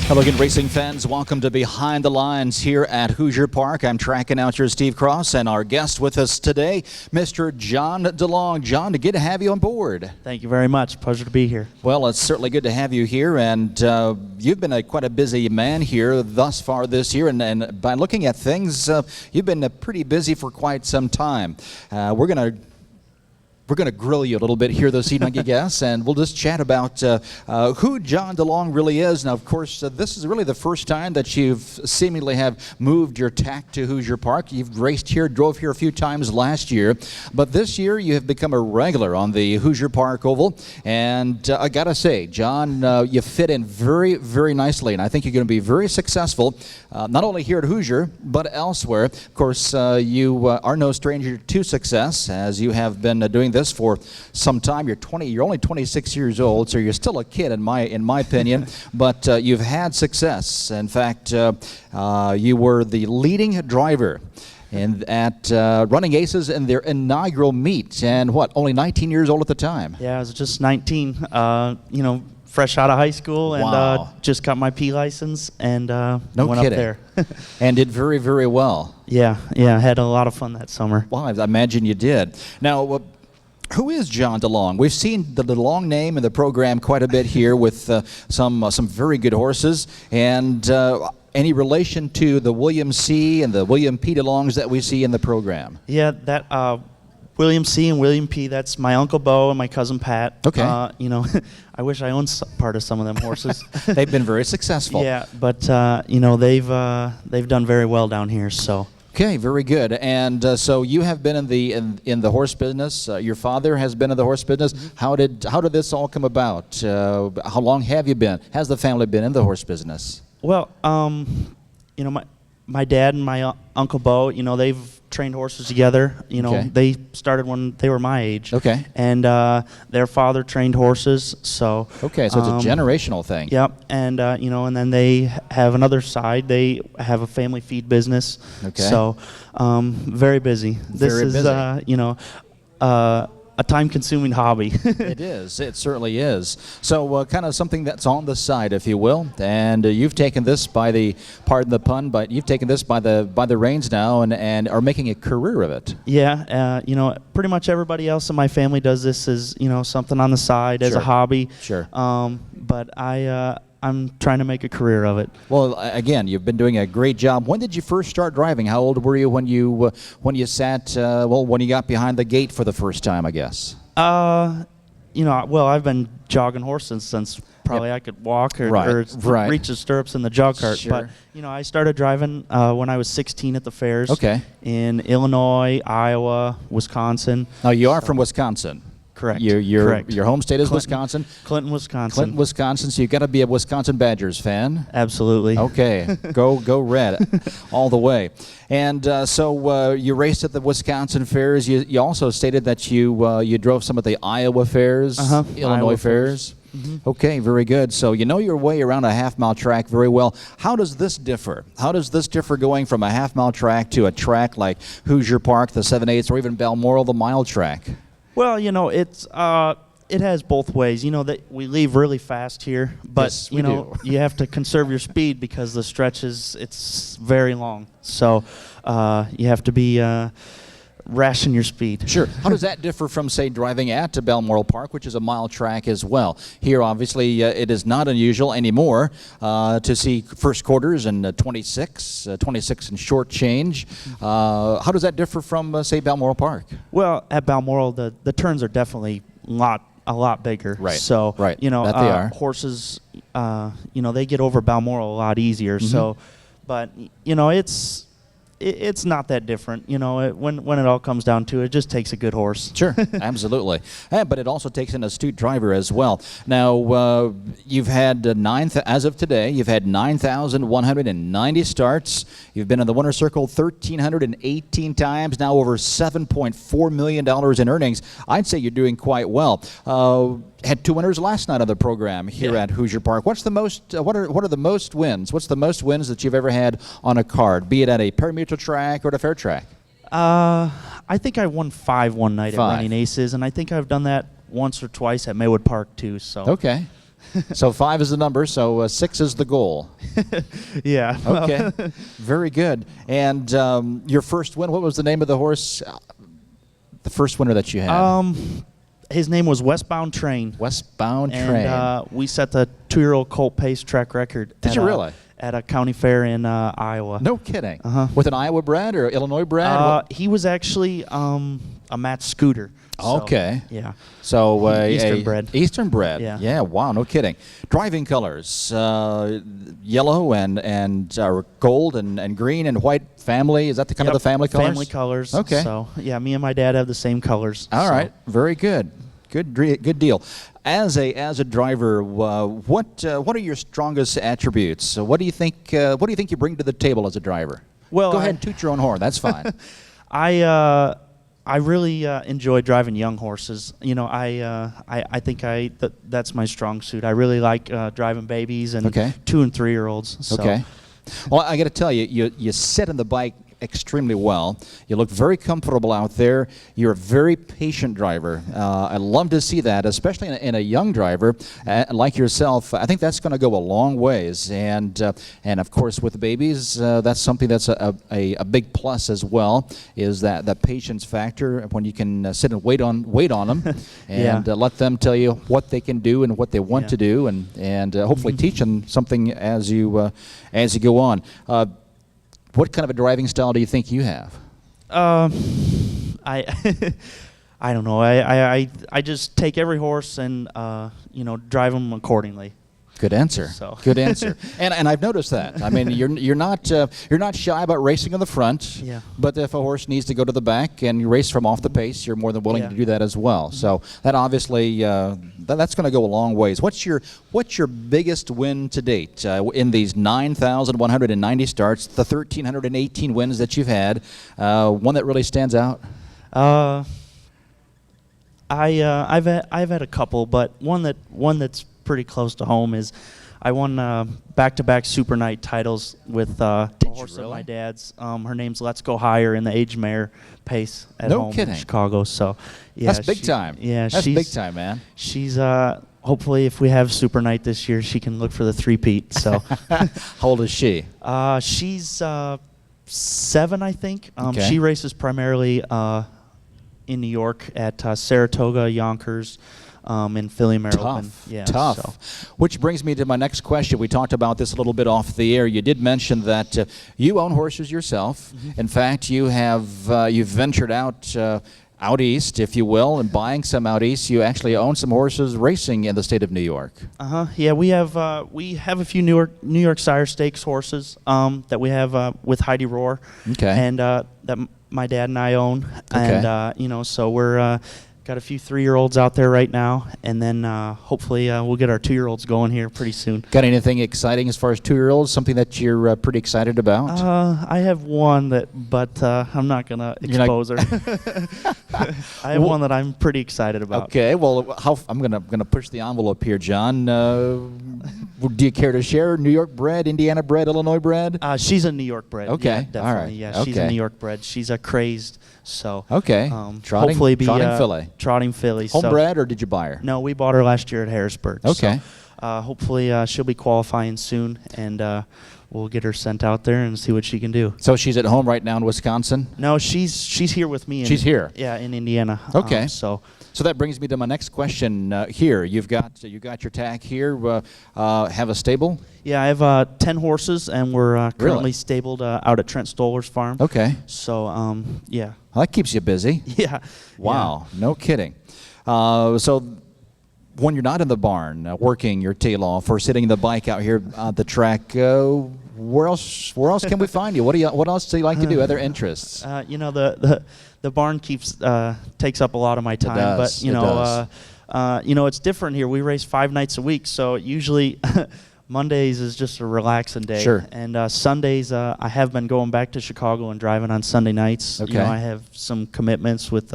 Hello again, racing fans. Welcome to Behind the Lines here at Hoosier Park. I'm track announcer Steve Cross, and our guest with us today, Mr. John Delong. John, good to have you on board. Thank you very much. Pleasure to be here. Well, it's certainly good to have you here, and you've been quite a busy man here thus far this year, and by looking at things, you've been pretty busy for quite some time. We're going to grill you a little bit here this evening, I guess, and we'll just chat about who John Delong really is. Now, of course, this is really the first time that you've seemingly have moved your tack to Hoosier Park. You've raced here, drove here a few times last year, but this year you have become a regular on the Hoosier Park Oval, and I got to say, John, you fit in very, very nicely, and I think you're going to be very successful, not only here at Hoosier, but elsewhere. Of course, you are no stranger to success, as you have been doing this for some time. You're only 26 years old, so you're still a kid in my opinion, but you've had success. In fact, you were the leading driver at Running Aces in their inaugural meet, and only 19 years old at the time. Yeah, I was just 19, fresh out of high school, and Wow. just got my P license, and No went kidding. up there. And did very, very well. Yeah, had a lot of fun that summer. Well, I imagine you did. Now, who is John Delong? We've seen the Delong name in the program quite a bit here with some very good horses. And any relation to the William C. and the William P. Delongs that we see in the program? Yeah, that William C. and William P., that's my Uncle Bo and my cousin Pat. Okay. I wish I owned part of some of them horses. They've been very successful. Yeah, but, they've done very well down here, so. Okay, very good. And so you have been in the horse business. Your father has been in the horse business. Mm-hmm. How did this all come about? How long have you been? Has the family been in the horse business? Well, my dad and my Uncle Bo, they've trained horses together. Okay. They started when they were my age. Okay. And their father trained horses, so. Okay, so it's a generational thing. Yep, and and then they have another side. They have a family feed business. Okay. So, very busy. This Very is, busy. a time-consuming hobby. It is. It certainly is. So kind of something that's on the side, if you will. And you've taken this pardon the pun, but you've taken this by the reins now and are making a career of it. Yeah, pretty much everybody else in my family does this as, something on the side as a Sure. hobby. Sure. But I'm trying to make a career of it. Well, again, you've been doing a great job. When did you first start driving? How old were you when you when you got behind the gate for the first time, I guess? Well, I've been jogging horses since probably I could walk or Right. reach the stirrups in the jog cart. Sure. But, I started driving when I was 16 at the fairs. Okay. In Illinois, Iowa, Wisconsin. Now, you are from Wisconsin. Correct. Your home state is Clinton. Wisconsin. Clinton, Wisconsin. Clinton, Wisconsin. So you've got to be a Wisconsin Badgers fan. Absolutely. Okay, go red all the way. And so you raced at the Wisconsin fairs. You also stated that you drove some of the Iowa fairs, Illinois Iowa fairs. Mm-hmm. Okay, very good. So you know your way around a half-mile track very well. How does this differ? How does this differ going from a half-mile track to a track like Hoosier Park, the 7/8, or even Balmoral, the mile track? Well, it has both ways. That we leave really fast here, but Yes, we do. you have to conserve your speed because the stretch it's very long. So you have to be ration your speed. Sure. How does that differ from, say, driving at Balmoral Park, which is a mile track as well? Here, obviously, it is not unusual anymore to see first quarters and 26 and short change. How does that differ from, say, Balmoral Park? Well, at Balmoral, the turns are definitely a lot bigger. Right. So Right. That they are. Horses, they get over Balmoral a lot easier. Mm-hmm. So, but it's not that different. When it all comes down to it, it just takes a good horse. Sure, absolutely. But it also takes an astute driver as well. Now, you've had as of today, you've had 9,190 starts. You've been in the winner's circle 1,318 times, now over $7.4 million in earnings. I'd say you're doing quite well. Had two winners last night on the program here at Hoosier Park. What's the most? What are the most wins? What's the most wins that you've ever had on a card, be it at a pari-mutuel track or at a fair track? I think I won 5 one night at Running Aces, and I think I've done that once or twice at Maywood Park too. So Okay. So 5 is the number, so 6 is the goal. Yeah. well, Okay, very good. And your first win, what was the name of the horse? The first winner that you had? His name was Westbound Train. Westbound And Train. we set the 2-year-old colt pace track record. Did you really? At a county fair in Iowa. No kidding. Uh-huh. With an Iowa bred or Illinois bred? He was actually a Matt Scooter. So, Okay. yeah. So Eastern bred. Eastern bred. Yeah. Yeah. Wow. No kidding. Driving colors: yellow and gold and green and white. Family. Is that the kind of the family colors? Family colors. Okay. So yeah, me and my dad have the same colors. All so. right. Very good. Good deal. As a driver, what are your strongest attributes? What do you think? What do you think you bring to the table as a driver? Well, Go ahead and toot your own horn. That's fine. I really enjoy driving young horses. You know, I think that's my strong suit. I really like driving babies and Okay. 2 and 3-year-olds. So. Okay. Well, I got to tell you, you sit on the bike extremely well. You look very comfortable out there. You're a very patient driver. I love to see that, especially in a young driver like yourself. I think that's going to go a long ways. And of course, with the babies, that's something that's a big plus as well. Is that patience factor when you can sit and wait on them and Yeah. let them tell you what they can do and what they want Yeah. to do, and hopefully teach them something as you go on. What kind of a driving style do you think you have? I I don't know. I just take every horse and drive them accordingly. Good answer. So. Good answer. And I've noticed that. I mean, you're not shy about racing on the front. Yeah. But if a horse needs to go to the back and you race from off the pace, you're more than willing Yeah. to do that as well. So that obviously that's going to go a long ways. What's your biggest win to date in these 9,190 starts, the 1,318 wins that you've had? One that really stands out? I've had a couple, but one that's pretty close to home is I won back-to-back Super Night titles with a horse of my dad's. Her name's Let's Go Higher in the Age Mare pace at No home kidding. in Chicago. So yeah, That's big time. Yeah, That's she's big time, man. She's hopefully if we have Super Night this year, she can look for the three-peat. So How old is she? she's 7, I think. Okay. She races primarily in New York at Saratoga, Yonkers. In Philly, Maryland. Tough, Yeah, tough. so. Which brings me to my next question. We talked about this a little bit off the air. You did mention that you own horses yourself. Mm-hmm. In fact, you've ventured out east, if you will, and buying some out east. You actually own some horses racing in the state of New York. Yeah, we have a few New York Sire Stakes horses that we have with Heidi Rohr. Okay. And that my dad and I own. Okay. And so we're got a few 3-year-olds out there right now, and then hopefully we'll get our 2-year-olds going here pretty soon. Got anything exciting as far as 2-year-olds? Something that you're pretty excited about? I have one but I'm not gonna expose her. I have one that I'm pretty excited about. Okay. Well, I'm gonna push the envelope here, John. Do you care to share? New York bred, Indiana bred, Illinois bred? She's a New York bred. Okay, Yeah, definitely. all right, Yeah, she's a okay. New York bred. She's a crazed. So Okay. Trotting- hopefully be trotting filly. Trotting filly. So- Homebred, or did you buy her? No, we bought her last year at Harrisburg. Okay. So, hopefully she'll be qualifying soon, and we'll get her sent out there and see what she can do. So she's at home right now in Wisconsin? No, she's here with me. She's here? Yeah, in Indiana. Okay. So So that brings me to my next question. Here, you got your tack here. Have a stable? yeah, I have 10 horses, and we're currently Really? stabled out at Trent Stoller's farm. Okay. So yeah. Well, that keeps you busy. Yeah. Wow, no kidding. So when you're not in the barn working your tail off or sitting the bike out here on the track, where else can we find you? What else do you like to do? Other interests? The barn takes up a lot of my time, does, but it's different here. We race 5 nights a week, so usually Mondays is just a relaxing day. Sure. And Sundays, I have been going back to Chicago and driving on Sunday nights. Okay. I have some commitments with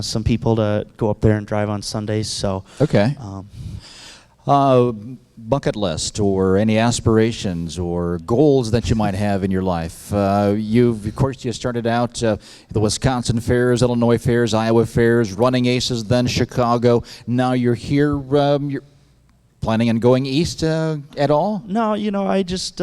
some people to go up there and drive on Sundays. So. Okay. Bucket list or any aspirations or goals that you might have in your life. You started out the Wisconsin fairs, Illinois fairs, Iowa fairs, running aces, then Chicago. Now you're here. planning on going east at all? No, I just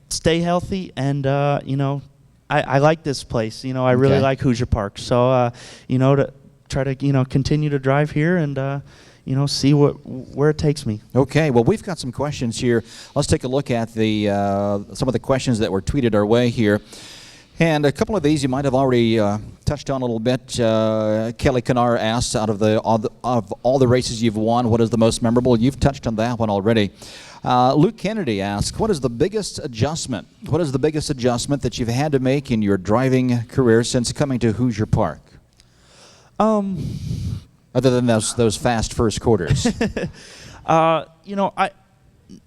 stay healthy, and I like this place. I really like Hoosier Park. So to try to continue to drive here and see where it takes me. Okay, well, we've got some questions here. Let's take a look at the some of the questions that were tweeted our way here. And a couple of these you might have already touched on a little bit. Kelly Kanar asks, out of all the races you've won, what is the most memorable? You've touched on that one already. Luke Kennedy asks, what is the biggest adjustment? What is the biggest adjustment that you've had to make in your driving career since coming to Hoosier Park? Other than those fast first quarters.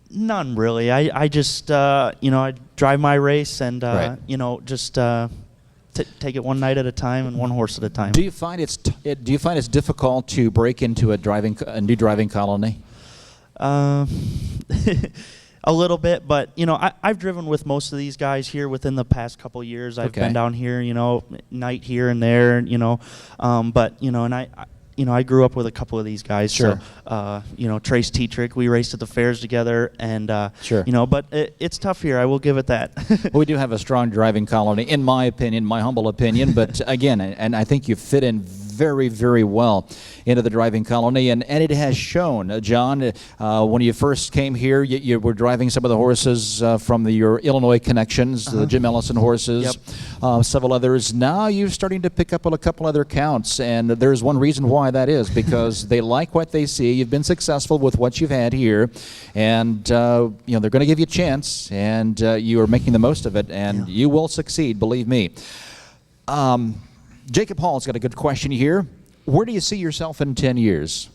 None really. I just I drive my race and right. Just take it one night at a time and one horse at a time. Do you find it's difficult to break into a new driving colony? A little bit, but I've driven with most of these guys here within the past couple of years. I've been down here, night here and there, but and I grew up with a couple of these guys. Sure. So, Trace Tetrick, we raced at the fairs together, and sure. But it's tough here. I will give it that. Well, we do have a strong driving colony, in my opinion, my humble opinion. But again, and I think you fit in very, very well into the driving colony, and it has shown. John, when you first came here, you were driving some of the horses from your Illinois connections, the Jim Ellison horses, several others. Now you're starting to pick up on a couple other counts, and there's one reason why that is, because they like what they see. You've been successful with what you've had here, and they're going to give you a chance, and you are making the most of it, and you will succeed, believe me. Jacob Hall's got a good question here. Where do you see yourself in 10 years?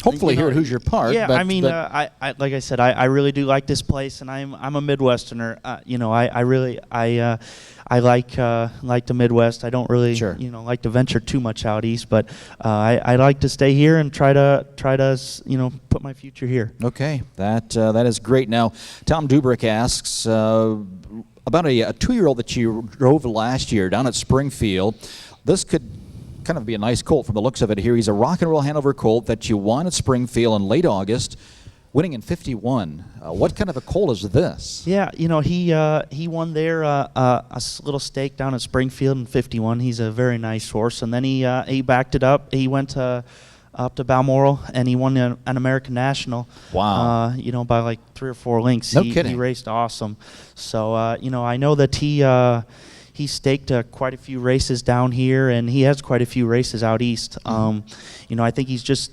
Hopefully here at Hoosier Park. Yeah, I mean, I like I said, I really do like this place, and I'm a Midwesterner. I like the Midwest. I don't really like to venture too much out east, but I like to stay here and try to put my future here. Okay, that is great. Now, Tom Dubrick asks about a 2-year-old that you drove last year down at Springfield. This could kind of be a nice colt from the looks of it here. He's a Rock and Roll Hanover colt that you won at Springfield in late August, winning in 51. What kind of a colt is this? Yeah, he won there a little stake down at Springfield in 51. He's a very nice horse, and then he backed it up. He went up to Balmoral, and he won an American National. Wow. By like 3 or 4 lengths. No kidding. He raced awesome. So, I know that he staked quite a few races down here, and he has quite a few races out east. I think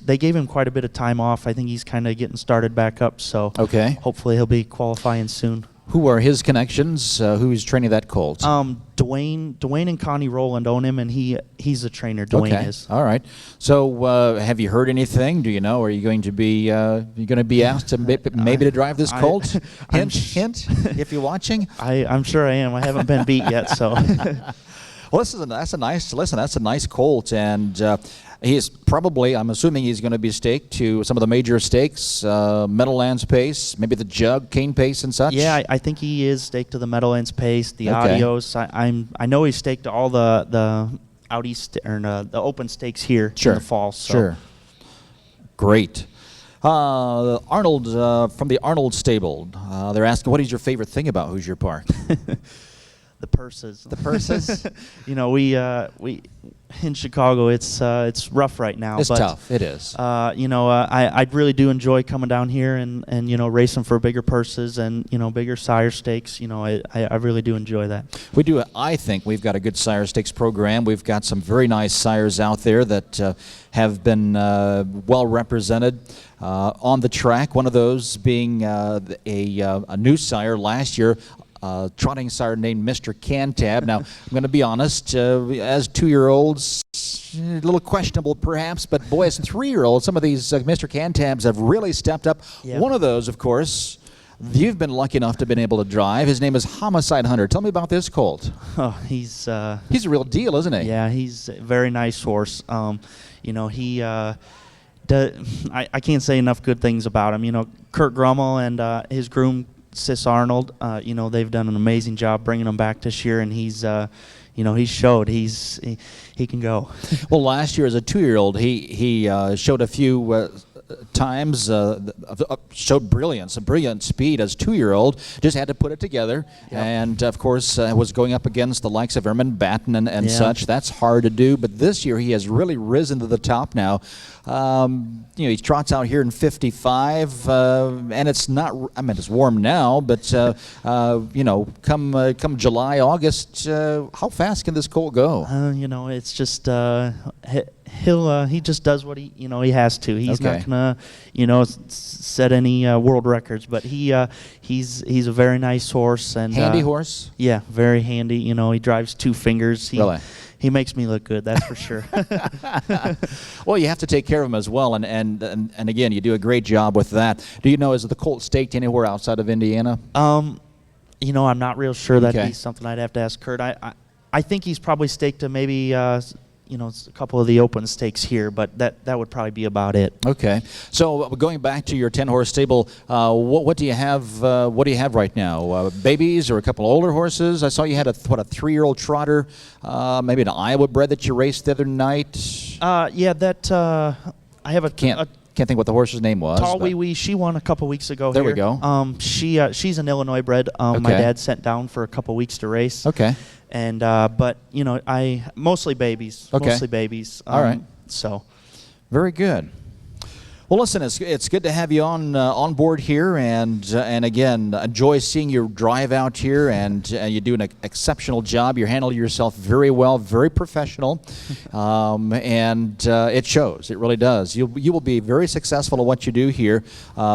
they gave him quite a bit of time off. I think he's kind of getting started back up, so hopefully he'll be qualifying soon. Who are his connections? Who's training that colt? Dwayne and Connie Rowland own him, and he's a trainer. Dwayne is. All right. So, have you heard anything? Do you know? Are you going to be asked to maybe to drive this colt? Hint, if you're watching. I'm sure I am. I haven't been beat yet, so. Well, that's a nice colt, and he's probably, I'm assuming he's going to be staked to some of the major stakes, Meadowlands Pace, maybe the Jug, Cane Pace, and such. Yeah, I think he is staked to the Meadowlands Pace, the Adios. I know he's staked to all the out east or the open stakes here in the fall. So. Sure. Great. Arnold from the Arnold stable. They're asking, what is your favorite thing about Hoosier Park? The purses. The purses? We in Chicago, it's rough right now. It's but, tough. It is. I really do enjoy coming down here and racing for bigger purses and bigger sire stakes. I really do enjoy that. We do. I think we've got a good sire stakes program. We've got some very nice sires out there that have been well represented on the track. One of those being a new sire last year. Trotting sire named Mr. Cantab. Now, I'm going to be honest, as 2-year-olds, a little questionable perhaps, but boy, as 3-year-olds, some of these Mr. Cantabs have really stepped up. Yep. One of those, of course, you've been lucky enough to have been able to drive. His name is Homicide Hunter. Tell me about this colt. Oh, he's a real deal, isn't he? Yeah, he's a very nice horse. I can't say enough good things about him. Kurt Grummel and his groom, Sis Arnold, they've done an amazing job bringing him back this year, and he's he showed he can go. Well, last year as a 2-year-old, he showed a few times, showed brilliance, a brilliant speed as 2-year-old. Just had to put it together, and of course was going up against the likes of Airman Batten and such. That's hard to do, but this year he has really risen to the top now. He trots out here in 55, and it's not. I mean, it's warm now, but come July, August, how fast can this colt go? It's just he just does what he has to. He's not gonna set any world records, but he's a very nice horse and handy horse. Yeah, very handy. He drives 2 fingers. Really? He makes me look good, that's for sure. Well, you have to take care of him as well, and again, you do a great job with that. Do you know, is the colt staked anywhere outside of Indiana? I'm not real sure. That'd be something I'd have to ask Kurt. I think he's probably staked to maybe a couple of the open stakes here, but that would probably be about it. Okay. So going back to your 10-horse stable, what do you have? What do you have right now? Babies or a couple older horses? I saw you had a 3-year-old trotter, maybe an Iowa bred that you raced the other night. I have a Can't think what the horse's name was. Tall Wee Wee. She won a couple weeks ago. There here. we go. She's an Illinois bred. My dad sent down for a couple weeks to race. Okay. And but I mostly babies. Okay. Mostly babies. All right. So. Very good. Well, listen, it's good to have you on board here, and again, enjoy seeing you drive out here, and you do an exceptional job. You handle yourself very well, very professional, and it shows. It really does. You will be very successful at what you do here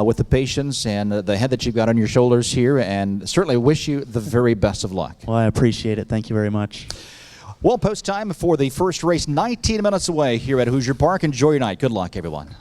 with the patience and the head that you've got on your shoulders here, and certainly wish you the very best of luck. Well, I appreciate it. Thank you very much. Well, post time for the first race, 19 minutes away here at Hoosier Park. Enjoy your night. Good luck, everyone.